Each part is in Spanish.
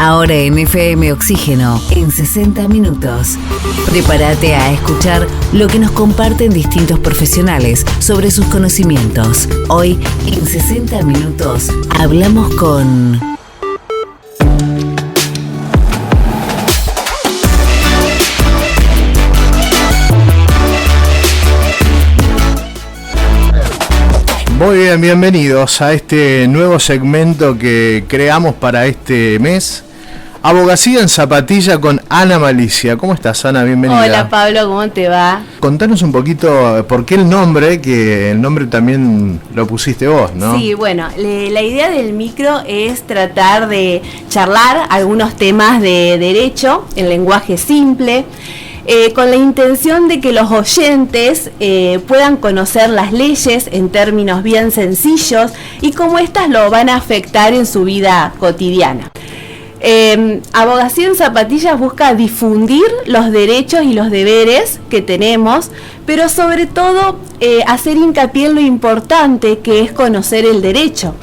Ahora en FM Oxígeno, en 60 minutos. Prepárate a escuchar lo que nos comparten distintos profesionales sobre sus conocimientos. Hoy, en 60 minutos, hablamos con... Muy bien, bienvenidos a este nuevo segmento que creamos para este mes. Abogacía en Zapatilla con Ana Malicia. ¿Cómo estás, Ana? Bienvenida. Hola, Pablo, ¿cómo te va? Contanos un poquito por qué el nombre, que el nombre también lo pusiste vos, ¿no? Sí, bueno, la idea del micro es tratar de charlar algunos temas de derecho en lenguaje simple, con la intención de que los oyentes puedan conocer las leyes en términos bien sencillos y cómo éstas lo van a afectar en su vida cotidiana. Abogacía en Zapatillas busca difundir los derechos y los deberes que tenemos, pero sobre todo hacer hincapié en lo importante que es conocer el derecho.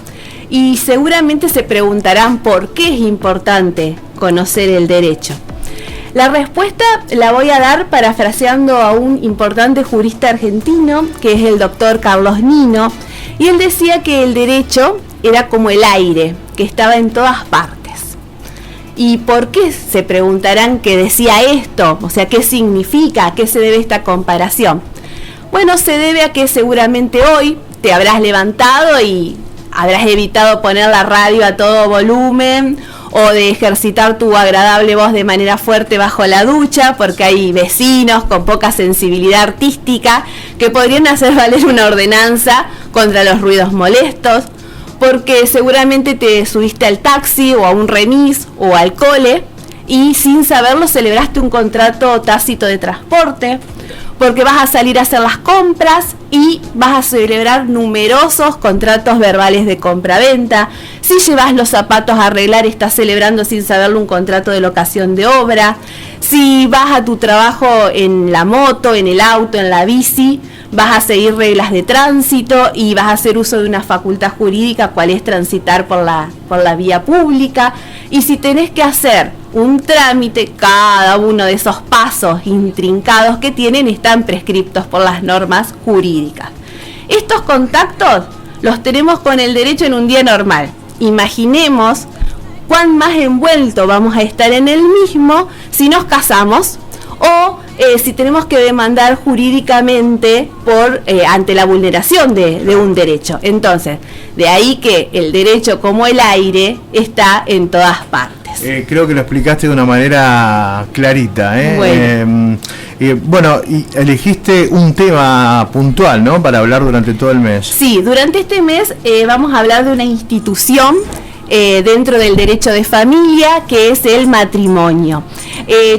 Y seguramente se preguntarán por qué es importante conocer el derecho. La respuesta la voy a dar parafraseando a un importante jurista argentino, que es el doctor Carlos Nino, y él decía que el derecho era como el aire, que estaba en todas partes. ¿Y por qué? Se preguntarán que decía esto, o sea, ¿qué significa? ¿A qué se debe esta comparación? Bueno, se debe a que seguramente hoy te habrás levantado y habrás evitado poner la radio a todo volumen o de ejercitar tu agradable voz de manera fuerte bajo la ducha, porque hay vecinos con poca sensibilidad artística que podrían hacer valer una ordenanza contra los ruidos molestos, porque seguramente te subiste al taxi o a un remis o al cole y sin saberlo celebraste un contrato tácito de transporte, porque vas a salir a hacer las compras y vas a celebrar numerosos contratos verbales de compra-venta. Si llevas los zapatos a arreglar, estás celebrando sin saberlo un contrato de locación de obra. Si vas a tu trabajo en la moto, en el auto, en la bici, vas a seguir reglas de tránsito y vas a hacer uso de una facultad jurídica, cual es transitar por la vía pública. Y si tenés que hacer un trámite, cada uno de esos pasos intrincados que tienen están prescriptos por las normas jurídicas. Estos contactos los tenemos con el derecho en un día normal. Imaginemos cuán más envuelto vamos a estar en el mismo si nos casamos o si tenemos que demandar jurídicamente ante la vulneración de un derecho. Entonces, de ahí que el derecho como el aire está en todas partes. Creo que lo explicaste de una manera clarita. Bueno, y elegiste un tema puntual, ¿no?, para hablar durante todo el mes. Sí, durante este mes vamos a hablar de una institución dentro del derecho de familia, que es el matrimonio.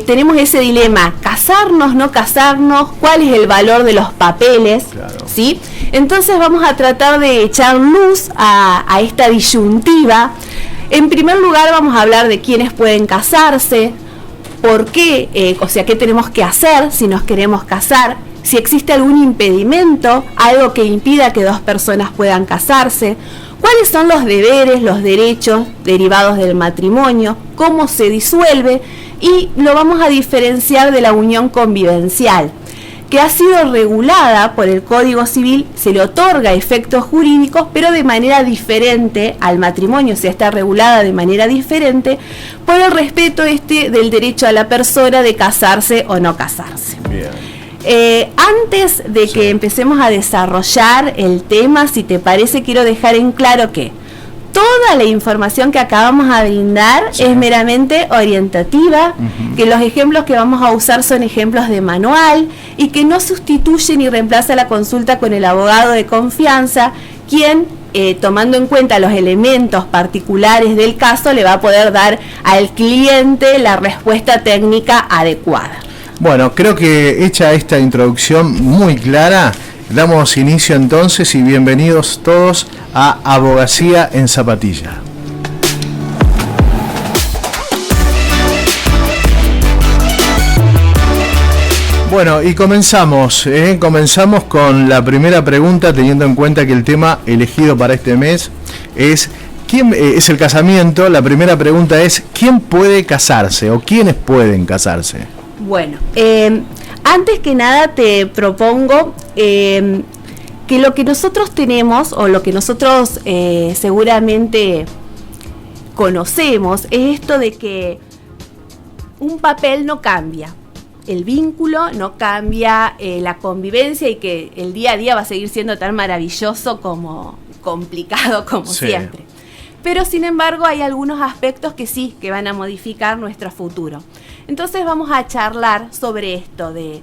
Tenemos ese dilema, casarnos, no casarnos, cuál es el valor de los papeles, claro. ¿Sí? Entonces vamos a tratar de echar luz a esta disyuntiva. En primer lugar vamos a hablar de quiénes pueden casarse, por qué, o sea, qué tenemos que hacer si nos queremos casar, si existe algún impedimento, algo que impida que dos personas puedan casarse, cuáles son los deberes, los derechos derivados del matrimonio, cómo se disuelve, y lo vamos a diferenciar de la unión convivencial, que ha sido regulada por el Código Civil, se le otorga efectos jurídicos, pero de manera diferente al matrimonio, o sea, está regulada de manera diferente por el respeto del derecho a la persona de casarse o no casarse. Bien. Antes de que empecemos a desarrollar el tema, si te parece, quiero dejar en claro que toda la información que acabamos de brindar es meramente orientativa, que los ejemplos que vamos a usar son ejemplos de manual y que no sustituye ni reemplaza la consulta con el abogado de confianza, quien, tomando en cuenta los elementos particulares del caso, le va a poder dar al cliente la respuesta técnica adecuada. Bueno, creo que hecha esta introducción muy clara, damos inicio entonces y bienvenidos todos a Abogacía en Zapatilla. Bueno, y comenzamos con la primera pregunta, teniendo en cuenta que el tema elegido para este mes es ¿quién es el casamiento? La primera pregunta es, ¿quién puede casarse o quiénes pueden casarse? Bueno, antes que nada te propongo que lo que nosotros tenemos o lo que nosotros seguramente conocemos es esto de que un papel no cambia, el vínculo no cambia, la convivencia, y que el día a día va a seguir siendo tan maravilloso como complicado como siempre. Pero sin embargo hay algunos aspectos que sí, que van a modificar nuestro futuro. Entonces vamos a charlar sobre esto de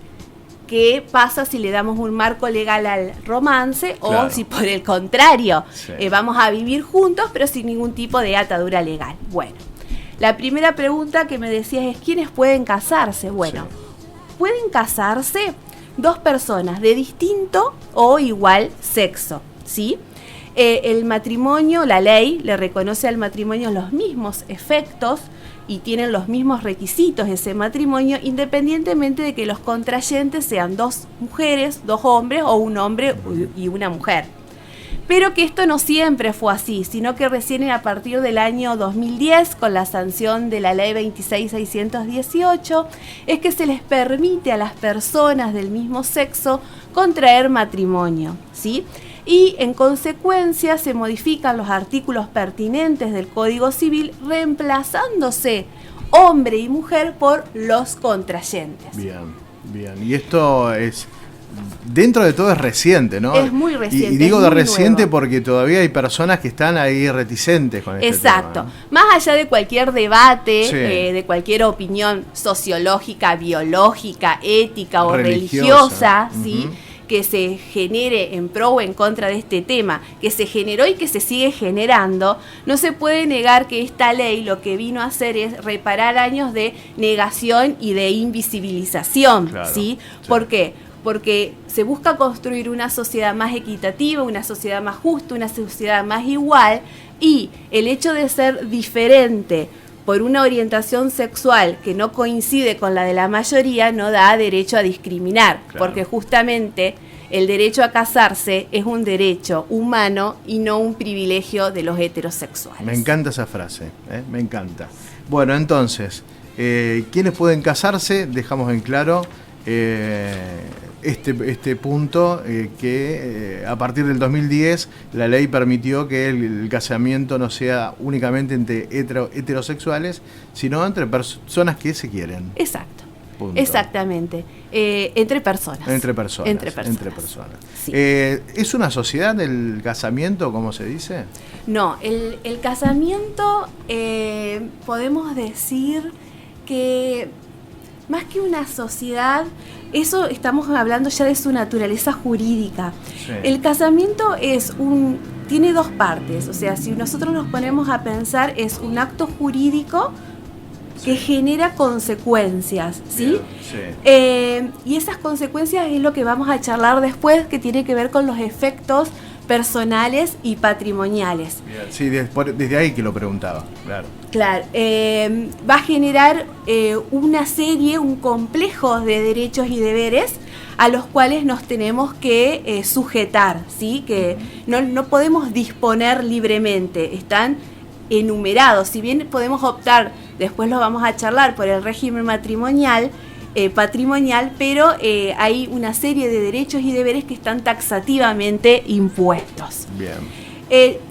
qué pasa si le damos un marco legal al romance, claro, o si por el contrario vamos a vivir juntos pero sin ningún tipo de atadura legal. Bueno, la primera pregunta que me decías es ¿quiénes pueden casarse? Bueno, pueden casarse dos personas de distinto o igual sexo, ¿sí? El matrimonio, la ley le reconoce al matrimonio los mismos efectos y tienen los mismos requisitos ese matrimonio, independientemente de que los contrayentes sean dos mujeres, dos hombres o un hombre y una mujer. Pero que esto no siempre fue así, sino que recién a partir del año 2010, con la sanción de la ley 26.618, es que se les permite a las personas del mismo sexo contraer matrimonio, ¿sí? Y en consecuencia se modifican los artículos pertinentes del Código Civil, reemplazándose hombre y mujer por los contrayentes. Bien, bien. Y esto es, dentro de todo es reciente, ¿no? Es muy reciente. Y digo de reciente nuevo, porque todavía hay personas que están ahí reticentes con este exacto, tema, ¿no? Más allá de cualquier debate, Sí, de cualquier opinión sociológica, biológica, ética o religiosa, religiosa, ¿sí? Que se genere en pro o en contra de este tema, que se generó y que se sigue generando, no se puede negar que esta ley lo que vino a hacer es reparar años de negación y de invisibilización, claro, ¿sí? Sí. ¿Por qué? Porque se busca construir una sociedad más equitativa, una sociedad más justa, una sociedad más igual, y el hecho de ser diferente por una orientación sexual que no coincide con la de la mayoría no da derecho a discriminar, claro, porque justamente el derecho a casarse es un derecho humano y no un privilegio de los heterosexuales. Me encanta esa frase, me encanta. Bueno, entonces, ¿quiénes pueden casarse? Dejamos en claro este punto, que a partir del 2010 la ley permitió que el casamiento no sea únicamente entre heterosexuales, sino entre personas que se quieren. Exacto. Punto. Exactamente. Entre personas. Entre personas. Entre personas. Sí. ¿Es una sociedad el casamiento, como se dice? No, el casamiento podemos decir que más que una sociedad, eso estamos hablando ya de su naturaleza jurídica. Sí. El casamiento tiene dos partes, o sea, si nosotros nos ponemos a pensar, es un acto jurídico que genera consecuencias, ¿sí? Sí. Y esas consecuencias es lo que vamos a charlar después, que tiene que ver con los efectos personales y patrimoniales. Bien, sí, desde ahí que lo preguntaba, claro. Claro, va a generar una serie, un complejo de derechos y deberes a los cuales nos tenemos que sujetar, ¿sí? Que no podemos disponer libremente, están enumerados. Si bien podemos optar, después lo vamos a charlar, por el régimen matrimonial, patrimonial, pero hay una serie de derechos y deberes que están taxativamente impuestos. Bien.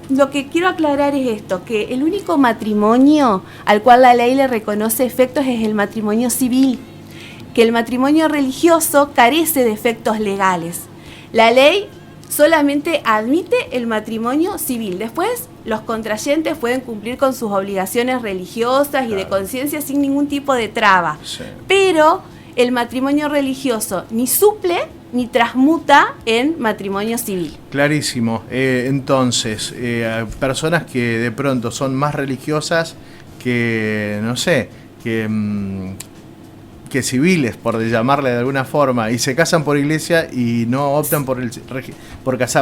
Lo que quiero aclarar es esto, que el único matrimonio al cual la ley le reconoce efectos es el matrimonio civil, que el matrimonio religioso carece de efectos legales. La ley solamente admite el matrimonio civil. Después, los contrayentes pueden cumplir con sus obligaciones religiosas y de conciencia sin ningún tipo de traba. Sí. Pero el matrimonio religioso ni suple ni transmuta en matrimonio civil. Clarísimo. Entonces, personas que de pronto son más religiosas que, no sé, que civiles, por llamarle de alguna forma, y se casan por iglesia y no optan por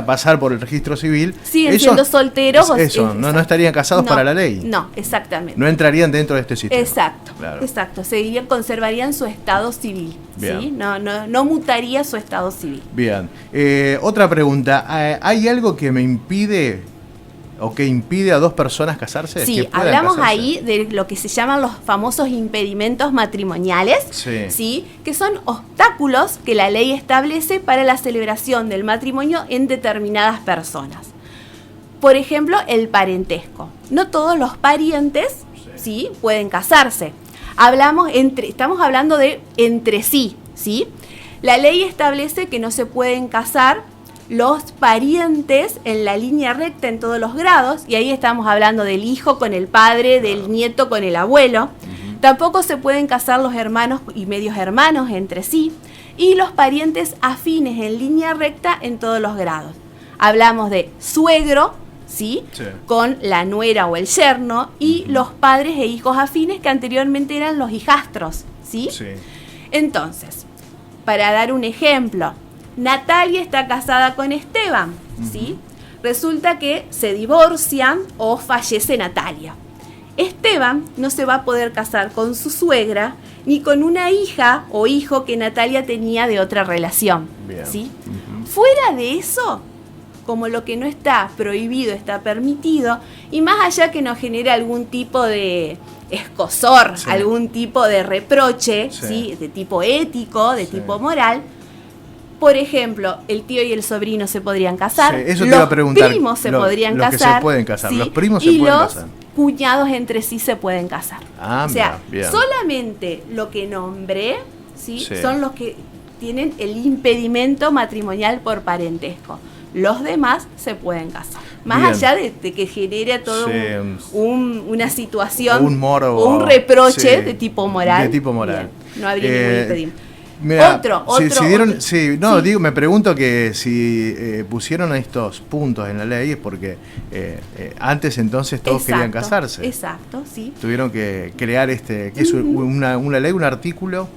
pasar por el registro civil, siguen siendo solteros. No estarían casados para la ley. No, exactamente. No entrarían dentro de este sistema. Exacto, claro. Exacto. Conservarían su estado civil. ¿Sí? No mutaría su estado civil. Bien. Otra pregunta. ¿Hay algo que me impide o que impide a dos personas casarse? Sí, hablamos ahí de lo que se llaman los famosos impedimentos matrimoniales, ¿sí? Que son obstáculos que la ley establece para la celebración del matrimonio en determinadas personas. Por ejemplo, el parentesco. No todos los parientes, ¿sí?, pueden casarse. Estamos hablando de entre sí, ¿sí? La ley establece que no se pueden casar los parientes en la línea recta en todos los grados, y ahí estamos hablando del hijo con el padre, del nieto con el abuelo. Tampoco se pueden casar los hermanos y medios hermanos entre sí, y los parientes afines en línea recta en todos los grados. Hablamos de suegro, ¿sí?, con la nuera o el yerno, y los padres e hijos afines, que anteriormente eran los hijastros, ¿sí? Entonces, para dar un ejemplo, Natalia está casada con Esteban, ¿sí? Resulta que se divorcian o fallece Natalia. Esteban no se va a poder casar con su suegra ni con una hija o hijo que Natalia tenía de otra relación, ¿sí? Fuera de eso, como lo que no está prohibido está permitido, y más allá que nos genere algún tipo de escozor, algún tipo de reproche, ¿sí?, de tipo ético, de tipo moral. Por ejemplo, el tío y el sobrino se podrían casar, eso te iba a preguntar. Los primos se podrían casar, que se pueden casar, ¿sí?, los primos se y pueden los casar. cuñados entre sí se pueden casar. O sea, solamente lo que nombré, ¿sí?, son los que tienen el impedimento matrimonial por parentesco. Los demás se pueden casar. Más allá de que genere todo una situación, un moro, o un reproche de tipo moral. De tipo moral. No habría ningún impedimento. Mira, me pregunto que si pusieron estos puntos en la ley es porque antes entonces todos querían casarse. Exacto, sí. Tuvieron que crear ¿qué es una ley, un artículo?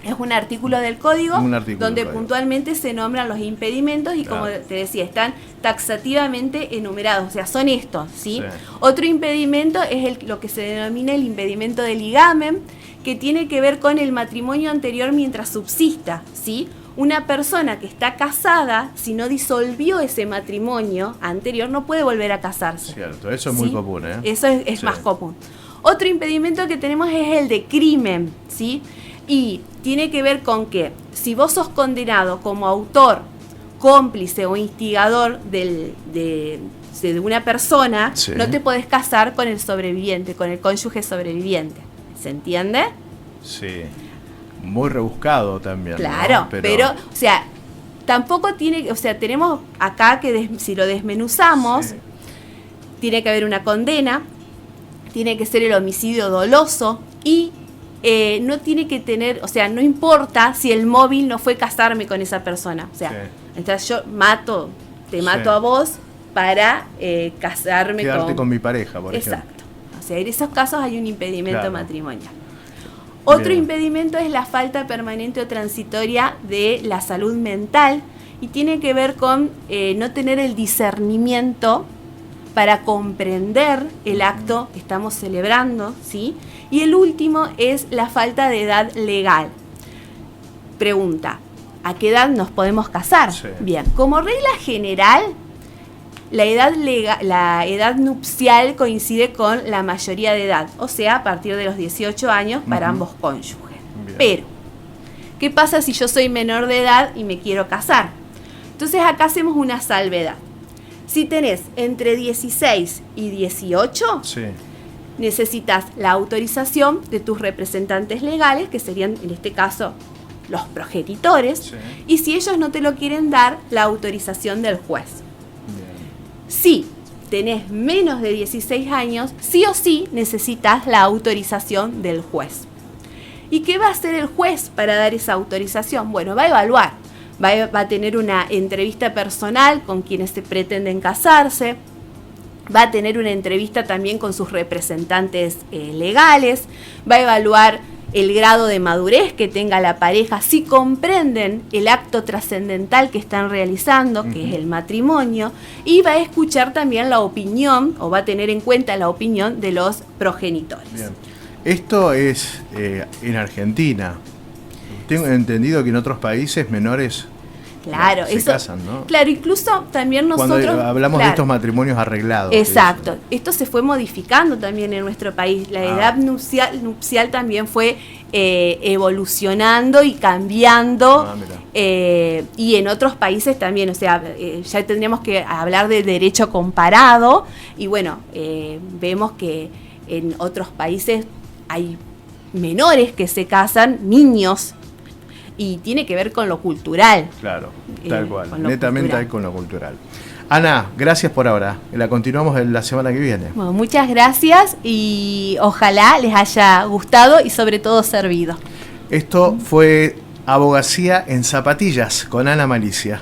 Es un artículo del código donde puntualmente se nombran los impedimentos y como te decía, están taxativamente enumerados, o sea, son estos, ¿sí? Otro impedimento es lo que se denomina el impedimento de ligamen, que tiene que ver con el matrimonio anterior mientras subsista, ¿sí? Una persona que está casada, si no disolvió ese matrimonio anterior, no puede volver a casarse. Cierto, eso es muy común, ¿eh? Eso es más común. Otro impedimento que tenemos es el de crimen, ¿sí? Y tiene que ver con que si vos sos condenado como autor, cómplice o instigador de una persona, no te podés casar con el sobreviviente, con el cónyuge sobreviviente. ¿Se entiende? Sí. Muy rebuscado también. Claro, ¿no? pero, o sea, tampoco tiene, o sea, tenemos acá que si lo desmenuzamos, tiene que haber una condena, tiene que ser el homicidio doloso y no tiene que tener, o sea, no importa si el móvil no fue casarme con esa persona. O sea, entonces yo te mato a vos para casarme con mi pareja, por ejemplo. Exacto. O sea, en esos casos hay un impedimento matrimonial. Otro impedimento es la falta permanente o transitoria de la salud mental y tiene que ver con no tener el discernimiento para comprender el acto que estamos celebrando, ¿sí? Y el último es la falta de edad legal. Pregunta, ¿a qué edad nos podemos casar? Bien, como regla general, la edad nupcial coincide con la mayoría de edad, o sea, a partir de los 18 años para ambos cónyuges. Pero, ¿qué pasa si yo soy menor de edad y me quiero casar? Entonces acá hacemos una salvedad. Si tenés entre 16 y 18, necesitas la autorización de tus representantes legales, que serían en este caso los progenitores, y si ellos no te lo quieren dar, la autorización del juez. Si tenés menos de 16 años, sí o sí necesitas la autorización del juez. ¿Y qué va a hacer el juez para dar esa autorización? Bueno, va a evaluar, va a tener una entrevista personal con quienes se pretenden casarse, va a tener una entrevista también con sus representantes legales, va a evaluar el grado de madurez que tenga la pareja, si comprenden el acto trascendental que están realizando, que es el matrimonio, y va a escuchar también la opinión, o va a tener en cuenta la opinión de los progenitores. Bien. Esto es en Argentina. Tengo entendido que en otros países menores Claro, se eso, casan, ¿no? Claro, incluso también nosotros... Cuando hablamos de estos matrimonios arreglados. Exacto, esto se fue modificando también en nuestro país. La edad nupcial también fue evolucionando y cambiando. Y en otros países también, o sea, ya tendríamos que hablar de derecho comparado. Y bueno, vemos que en otros países hay menores que se casan, niños. Y tiene que ver con lo cultural. Claro, tal cual. Netamente hay con lo cultural. Ana, gracias por ahora. La continuamos la semana que viene. Bueno, muchas gracias y ojalá les haya gustado y sobre todo servido. Esto fue Abogacía en Zapatillas con Ana Malicia.